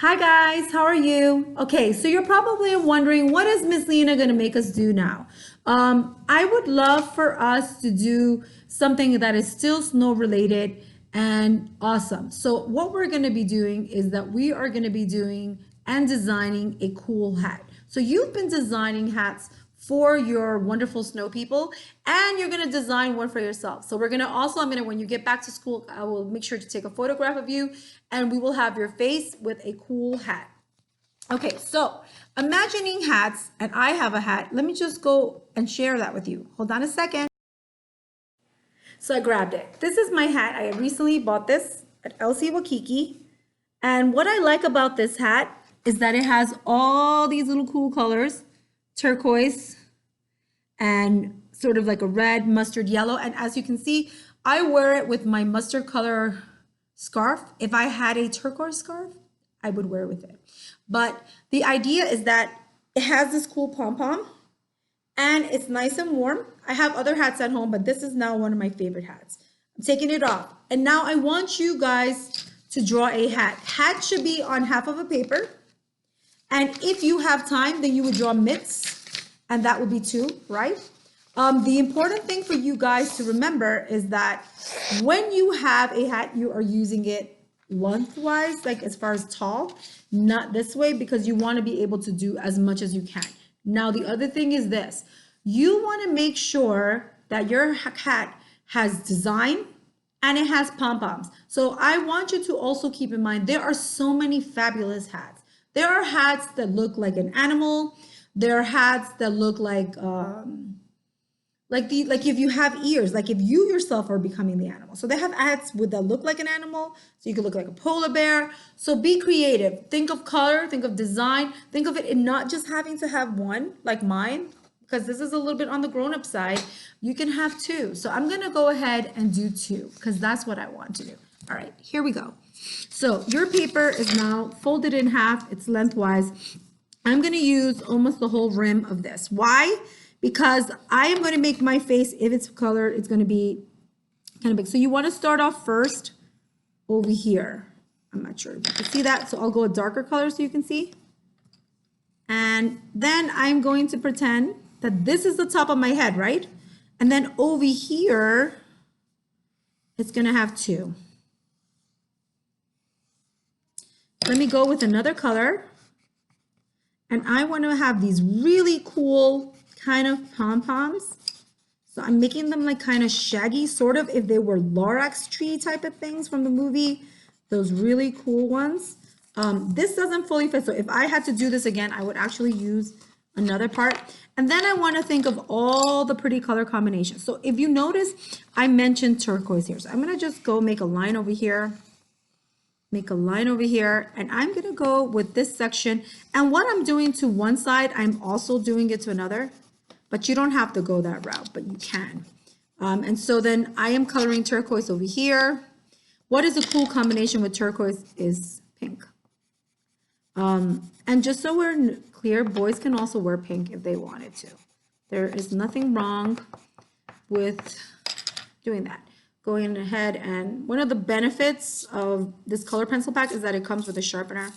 Hi guys, how are you? Okay, so you're probably wondering what is Miss Lena going to make us do now? I would love for us to do something that is still snow related and awesome. So what we're going to be doing is that we are going to be doing and designing a cool hat. So you've been designing hats for your wonderful snow people, and you're going to design one for yourself. So we're going to also, when you get back to school, I will make sure to take a photograph of you and we will have your face with a cool hat. Okay, so imagining hats, and I have a hat. Let me just go and share that with you. Hold on a second. So I grabbed it. This is my hat. I recently bought this at LC Wakiki. And what I like about this hat is that it has all these little cool colors, turquoise and sort of like a red, mustard yellow. And as you can see, I wear it with my mustard color scarf. If I had a turquoise scarf, I would wear it with it. But the idea is that it has this cool pom-pom and it's nice and warm. I have other hats at home, but this is now one of my favorite hats. I'm taking it off. And now I want you guys to draw a hat. Hat should be on half of a paper. And if you have time, then you would draw mitts, and that would be two, right? The important thing for you guys to remember is that when you have a hat, you are using it lengthwise, like as far as tall, not this way, because you want to be able to do as much as you can. Now, the other thing is this. You want to make sure that your hat has design and it has pom-poms. So I want you to also keep in mind, there are so many fabulous hats. There are hats that look like an animal. There are hats that look like if you have ears, like if you yourself are becoming the animal. So they have hats that look like an animal, so you could look like a polar bear. So be creative. Think of color, think of design, think of it in not just having to have one like mine, because this is a little bit on the grown-up side. You can have two. So I'm gonna go ahead and do two because that's what I want to do. All right, here we go. So your paper is now folded in half, it's lengthwise. I'm gonna use almost the whole rim of this. Why? Because I am going to make my face, if it's colored, it's going to be kind of big. So you want to start off first over here. I'm not sure if you can see that. So I'll go a darker color so you can see. And then I'm going to pretend that this is the top of my head, right? And then over here, it's going to have two. Let me go with another color. And I want to have these really cool kind of pom-poms. So I'm making them like kind of shaggy, sort of if they were Lorax tree type of things from the movie, those really cool ones. This doesn't fully fit, so if I had to do this again, I would actually use another part. And then I want to think of all the pretty color combinations. So if you notice, I mentioned turquoise here. So I'm going to just go make a line over here. Make a line over here, and I'm going to go with this section. And what I'm doing to one side, I'm also doing it to another. But you don't have to go that route, but you can. And so then I am coloring turquoise over here. What is a cool combination with turquoise is pink. And just so we're clear, boys can also wear pink if they wanted to. There is nothing wrong with doing that. Going ahead, and one of the benefits of this color pencil pack is that it comes with a sharpener.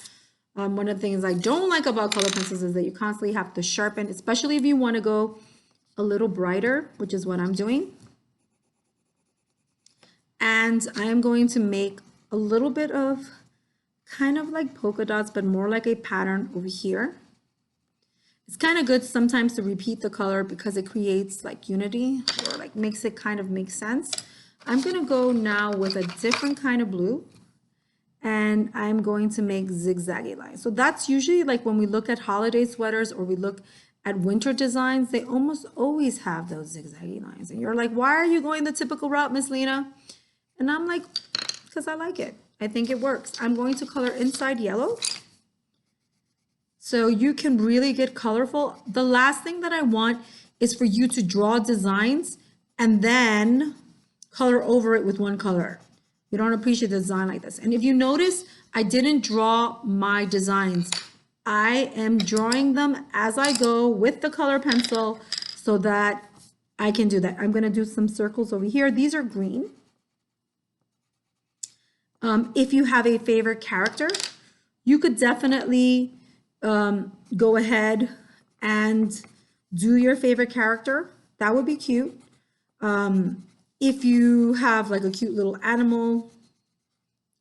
One of the things I don't like about color pencils is that you constantly have to sharpen, especially if you want to go a little brighter, which is what I'm doing. And I am going to make a little bit of kind of like polka dots, but more like a pattern over here. It's kind of good sometimes to repeat the color because it creates like unity, or like makes it kind of make sense. I'm going to go now with a different kind of blue. And I'm going to make zigzaggy lines. So that's usually like when we look at holiday sweaters or we look at winter designs, they almost always have those zigzaggy lines. And you're like, why are you going the typical route, Miss Lena? And I'm like, because I like it. I think it works. I'm going to color inside yellow. So you can really get colorful. The last thing that I want is for you to draw designs and then color over it with one color. You don't appreciate the design like this. And if you notice, I didn't draw my designs. I am drawing them as I go with the color pencil so that I can do that. I'm going to do some circles over here. These are green. If you have a favorite character, you could definitely go ahead and do your favorite character. That would be cute. If you have like a cute little animal,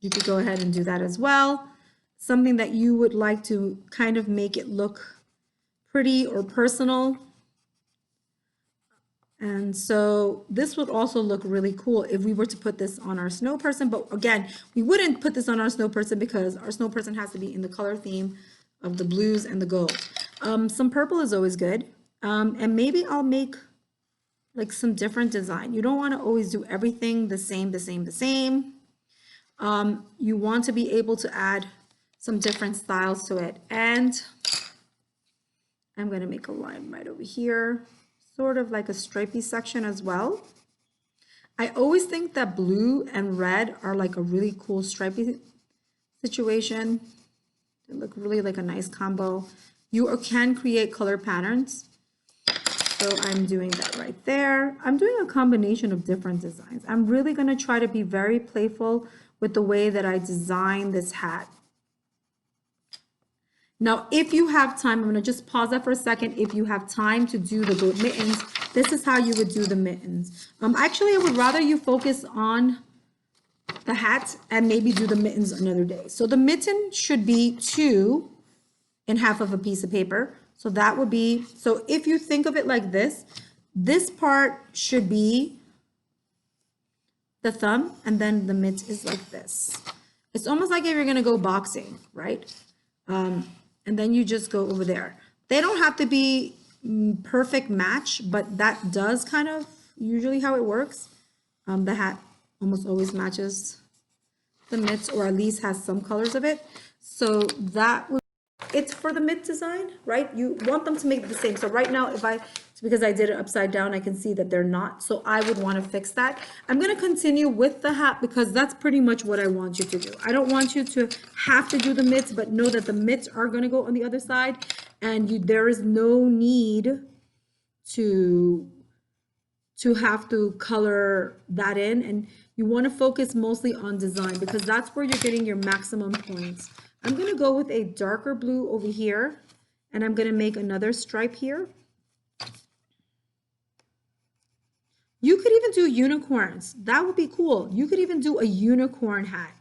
you could go ahead and do that as well. Something that you would like to kind of make it look pretty or personal. And so this would also look really cool if we were to put this on our snow person. But again, we wouldn't put this on our snow person because our snow person has to be in the color theme of the blues and the gold. Some purple is always good. And maybe I'll make like some different design. You don't want to always do everything the same. You want to be able to add some different styles to it. And I'm going to make a line right over here, sort of like a stripy section as well. I always think that blue and red are like a really cool stripy situation. They look really like a nice combo. You can create color patterns. So I'm doing that right there. I'm doing a combination of different designs. I'm really going to try to be very playful with the way that I design this hat. Now, if you have time, I'm going to just pause that for a second. If you have time to do the mittens, this is how you would do the mittens. Actually, I would rather you focus on the hat and maybe do the mittens another day. So the mitten should be 2.5 of a piece of paper. So that would be, so if you think of it like this part should be the thumb, and then the mitt is like this. It's almost like if you're gonna go boxing, right? And then you just go over there. They don't have to be perfect match, but that does kind of usually how it works. The hat almost always matches the mitts, or at least has some colors of it. So that would, it's for the mitt design, right? You want them to make it the same. So right now, because I did it upside down, I can see that they're not. So I would want to fix that. I'm going to continue with the hat because that's pretty much what I want you to do. I don't want you to have to do the mitts, but know that the mitts are going to go on the other side, and there is no need to have to color that in, and you want to focus mostly on design because that's where you're getting your maximum points. I'm going to go with a darker blue over here, and I'm going to make another stripe here. You could even do unicorns. That would be cool. You could even do a unicorn hat.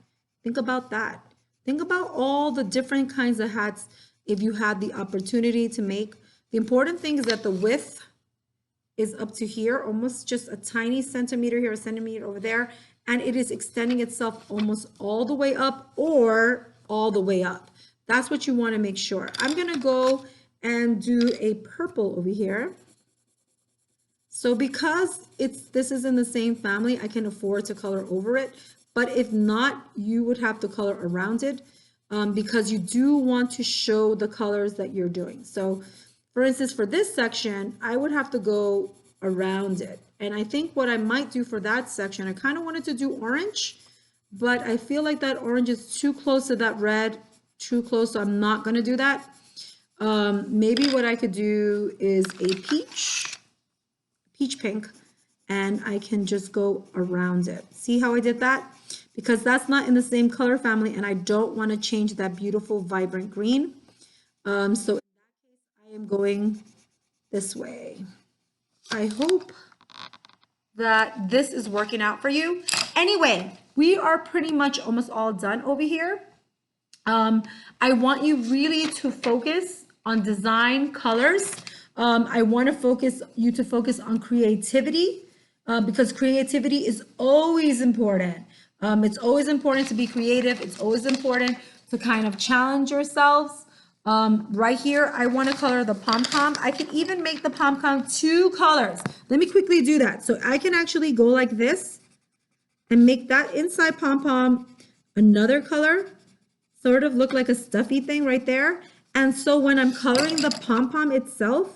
Think about that. Think about all the different kinds of hats if you had the opportunity to make. The important thing is that the width is up to here, almost just a tiny centimeter here, a centimeter over there, and it is extending itself almost all the way up or all the way up. That's what you want to make sure. I'm going to go and do a purple over here. So because this is in the same family, I can afford to color over it. But if not, you would have to color around it because you do want to show the colors that you're doing. So for instance, for this section, I would have to go around it. And I think what I might do for that section, I kind of wanted to do orange, but I feel like that orange is too close to that red, too close, so I'm not going to do that. Maybe what I could do is a peach pink, and I can just go around it. See how I did that? Because that's not in the same color family, and I don't want to change that beautiful vibrant green. So in that case, I am going this way. I hope that this is working out for you. Anyway, we are pretty much almost all done over here. I want you really to focus on design, colors. I want you to focus on creativity because creativity is always important. It's always important to be creative. It's always important to kind of challenge yourselves. Right here, I want to color the pom-pom. I can even make the pom-pom 2 colors. Let me quickly do that. So I can actually go like this and make that inside pom-pom another color, sort of look like a stuffy thing right there. And so when I'm coloring the pom-pom itself,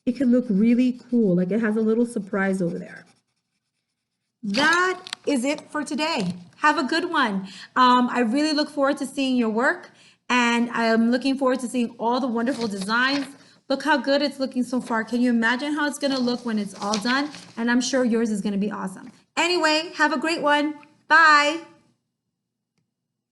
it can look really cool, like it has a little surprise over there. That is it for today. Have a good one. I really look forward to seeing your work, and I'm looking forward to seeing all the wonderful designs. Look how good it's looking so far. Can you imagine how it's gonna look when it's all done? And I'm sure yours is gonna be awesome. Anyway, have a great one. Bye.